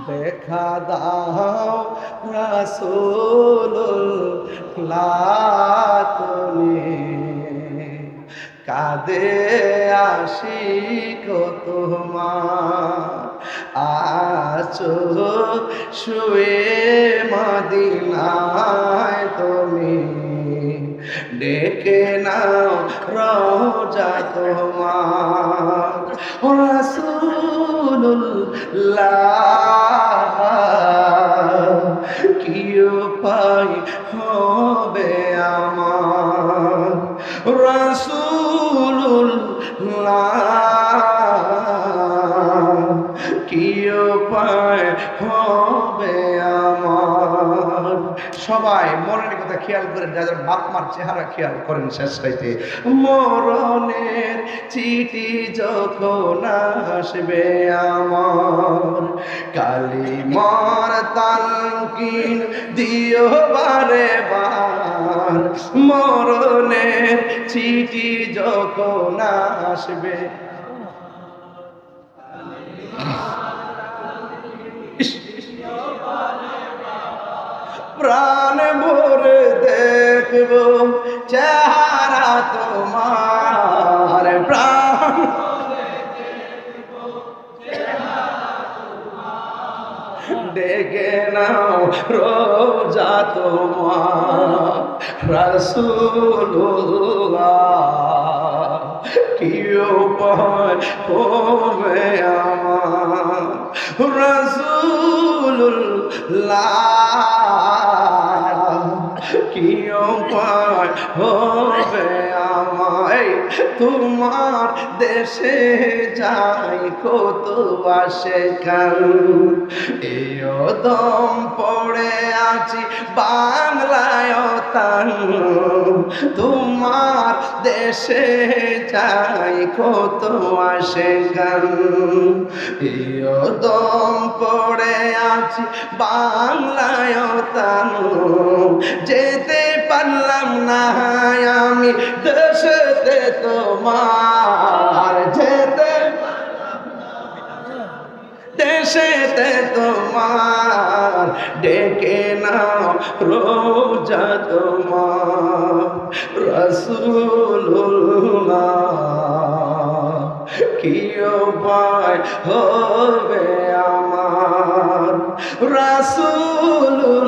দেখা দাও রাসূলুল্লাহ তুমি কাঁদে আশিক তোমার আছো শুয়ে মদিনায় তুমি ডেকে নাও রওজা তোমার রাসূলুল্লাহ কি উপায় হবে আমার রাসূলুল্লাহ কি উপায় হবে আমার সবাই মরণের কথা খেয়াল করেন যাদের বাপ মার চেহারা খেয়াল করেন শেষ রাইতে মরণের চিঠি যখন আসবে আমার কালিমার তালকিন দিও বারে বার মরণের চিঠি যখন আসবে প্রাণ ভরে দেখব চেহারা তোমার প্রাণ ডেকে নাও রোজা তোমার রাসূলুল্লাহ কি উপায় হবে আমার রাসূলুল্লাহ কি উপায় হবে আমায় তোমার দেশে যাই কত আসে কাল এও দম পড়ে আছি বাংলায় তান তোমার দেশে যাই কত আসে গান এও দম পড়ে আছি বাংলায় তান যেতে পারলাম না আমি দেশেতে তোমার যেতে দেশেতে তোমার ডেকে নাও রোজা তোমার রাসূলুল্লাহ কি উপায় হবে আমার রাসূলুল্লাহ